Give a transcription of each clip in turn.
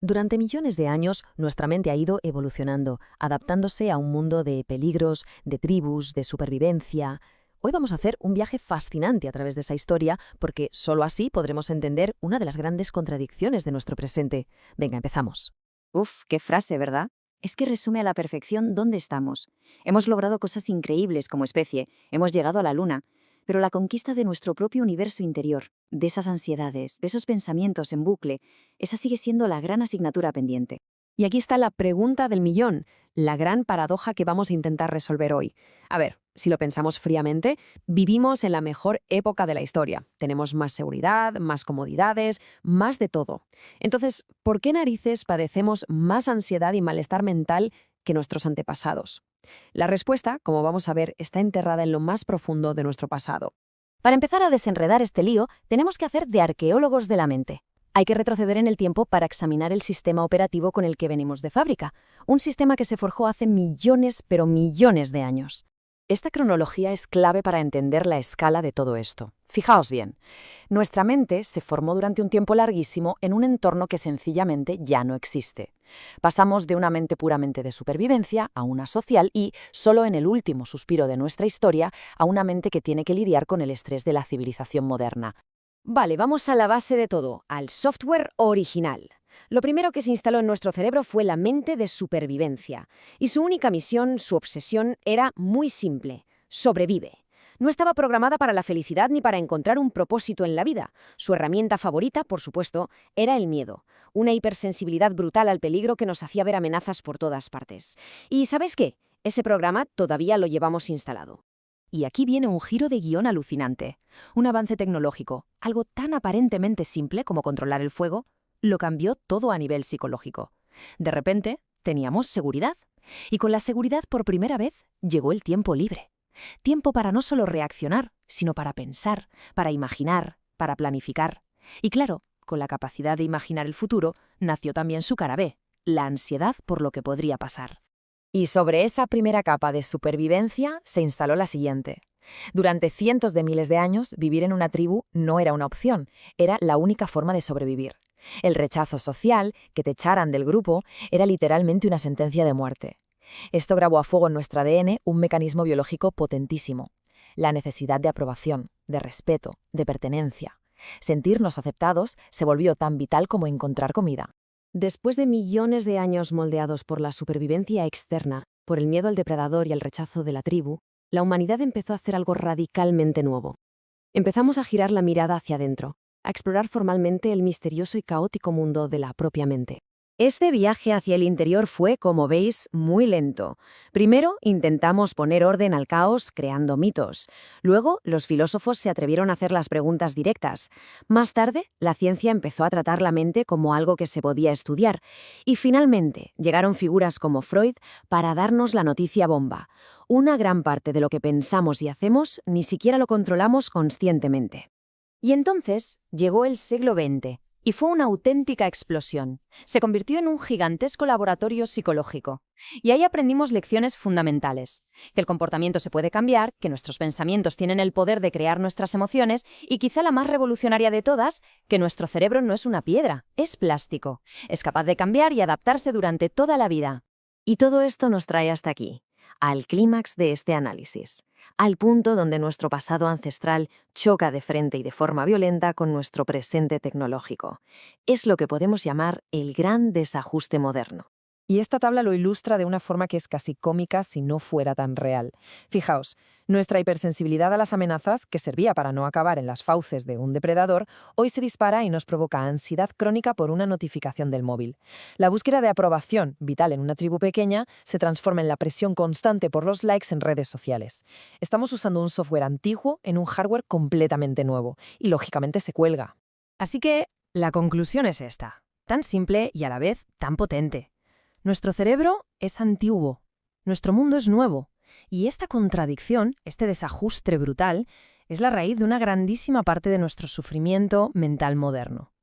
Durante millones de años, nuestra mente ha ido evolucionando, adaptándose a un mundo de peligros, de tribus, de supervivencia. Hoy vamos a hacer un viaje fascinante a través de esa historia, porque solo así podremos entender una de las grandes contradicciones de nuestro presente. Venga, empezamos. Uf, qué frase, ¿verdad? Es que resume a la perfección dónde estamos. Hemos logrado cosas increíbles como especie, hemos llegado a la Luna, pero la conquista de nuestro propio universo interior, de esas ansiedades, de esos pensamientos en bucle, esa sigue siendo la gran asignatura pendiente. Y aquí está la pregunta del millón, la gran paradoja que vamos a intentar resolver hoy. A ver, si lo pensamos fríamente, vivimos en la mejor época de la historia. Tenemos más seguridad, más comodidades, más de todo. Entonces, ¿por qué narices padecemos más ansiedad y malestar mental que nuestros antepasados? La respuesta, como vamos a ver, está enterrada en lo más profundo de nuestro pasado. Para empezar a desenredar este lío, tenemos que hacer de arqueólogos de la mente. Hay que retroceder en el tiempo para examinar el sistema operativo con el que venimos de fábrica, un sistema que se forjó hace millones, pero millones de años. Esta cronología es clave para entender la escala de todo esto. Fijaos bien, nuestra mente se formó durante un tiempo larguísimo en un entorno que sencillamente ya no existe. Pasamos de una mente puramente de supervivencia a una social y, solo en el último suspiro de nuestra historia, a una mente que tiene que lidiar con el estrés de la civilización moderna. Vale, vamos a la base de todo, al software original. Lo primero que se instaló en nuestro cerebro fue la mente de supervivencia. Y su única misión, su obsesión, era muy simple: sobrevive. No estaba programada para la felicidad ni para encontrar un propósito en la vida. Su herramienta favorita, por supuesto, era el miedo. Una hipersensibilidad brutal al peligro que nos hacía ver amenazas por todas partes. ¿Y sabes qué? Ese programa todavía lo llevamos instalado. Y aquí viene un giro de guión alucinante. Un avance tecnológico, algo tan aparentemente simple como controlar el fuego, lo cambió todo a nivel psicológico. De repente, teníamos seguridad. Y con la seguridad por primera vez llegó el tiempo libre. Tiempo para no solo reaccionar, sino para pensar, para imaginar, para planificar. Y claro, con la capacidad de imaginar el futuro, nació también su cara B, la ansiedad por lo que podría pasar. Y sobre esa primera capa de supervivencia se instaló la siguiente. Durante cientos de miles de años, vivir en una tribu no era una opción, era la única forma de sobrevivir. El rechazo social, que te echaran del grupo, era literalmente una sentencia de muerte. Esto grabó a fuego en nuestro ADN un mecanismo biológico potentísimo: la necesidad de aprobación, de respeto, de pertenencia. Sentirnos aceptados se volvió tan vital como encontrar comida. Después de millones de años moldeados por la supervivencia externa, por el miedo al depredador y el rechazo de la tribu, la humanidad empezó a hacer algo radicalmente nuevo. Empezamos a girar la mirada hacia adentro, a explorar formalmente el misterioso y caótico mundo de la propia mente. Este viaje hacia el interior fue, como veis, muy lento. Primero, intentamos poner orden al caos creando mitos. Luego, los filósofos se atrevieron a hacer las preguntas directas. Más tarde, la ciencia empezó a tratar la mente como algo que se podía estudiar. Y finalmente, llegaron figuras como Freud para darnos la noticia bomba: una gran parte de lo que pensamos y hacemos ni siquiera lo controlamos conscientemente. Y entonces llegó el siglo XX. Y fue una auténtica explosión. Se convirtió en un gigantesco laboratorio psicológico. Y ahí aprendimos lecciones fundamentales: que el comportamiento se puede cambiar, que nuestros pensamientos tienen el poder de crear nuestras emociones y, quizá la más revolucionaria de todas, que nuestro cerebro no es una piedra, es plástico. Es capaz de cambiar y adaptarse durante toda la vida. Y todo esto nos trae hasta aquí, al clímax de este análisis, al punto donde nuestro pasado ancestral choca de frente y de forma violenta con nuestro presente tecnológico. Es lo que podemos llamar el gran desajuste moderno. Y esta tabla lo ilustra de una forma que es casi cómica si no fuera tan real. Fijaos, nuestra hipersensibilidad a las amenazas, que servía para no acabar en las fauces de un depredador, hoy se dispara y nos provoca ansiedad crónica por una notificación del móvil. La búsqueda de aprobación, vital en una tribu pequeña, se transforma en la presión constante por los likes en redes sociales. Estamos usando un software antiguo en un hardware completamente nuevo, y lógicamente se cuelga. Así que la conclusión es esta: tan simple y a la vez tan potente. Nuestro cerebro es antiguo, nuestro mundo es nuevo, y esta contradicción, este desajuste brutal, es la raíz de una grandísima parte de nuestro sufrimiento mental moderno.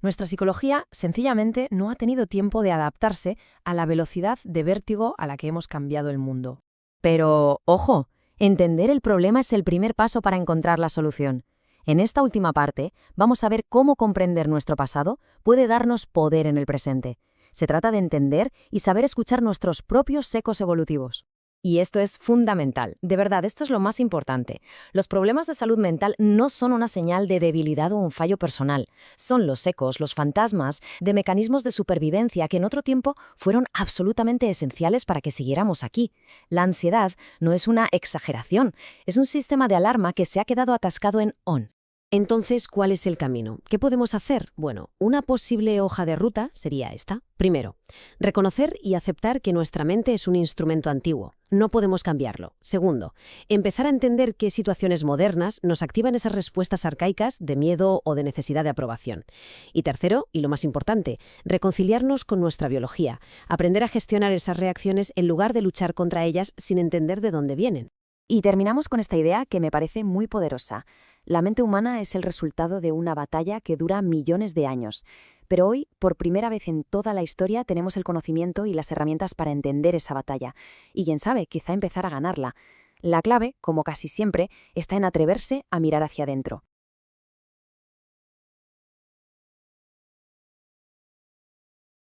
Nuestra psicología sencillamente no ha tenido tiempo de adaptarse a la velocidad de vértigo a la que hemos cambiado el mundo. Pero, ojo, entender el problema es el primer paso para encontrar la solución. En esta última parte, vamos a ver cómo comprender nuestro pasado puede darnos poder en el presente. Se trata de entender y saber escuchar nuestros propios ecos evolutivos. Y esto es fundamental. De verdad, esto es lo más importante. Los problemas de salud mental no son una señal de debilidad o un fallo personal. Son los ecos, los fantasmas de mecanismos de supervivencia que en otro tiempo fueron absolutamente esenciales para que siguiéramos aquí. La ansiedad no es una exageración, es un sistema de alarma que se ha quedado atascado en on. Entonces, ¿cuál es el camino? ¿Qué podemos hacer? Bueno, una posible hoja de ruta sería esta. Primero, reconocer y aceptar que nuestra mente es un instrumento antiguo. No podemos cambiarlo. Segundo, empezar a entender qué situaciones modernas nos activan esas respuestas arcaicas de miedo o de necesidad de aprobación. Y tercero, y lo más importante, reconciliarnos con nuestra biología, aprender a gestionar esas reacciones en lugar de luchar contra ellas sin entender de dónde vienen. Y terminamos con esta idea que me parece muy poderosa. La mente humana es el resultado de una batalla que dura millones de años. Pero hoy, por primera vez en toda la historia, tenemos el conocimiento y las herramientas para entender esa batalla. Y quién sabe, quizá empezar a ganarla. La clave, como casi siempre, está en atreverse a mirar hacia adentro.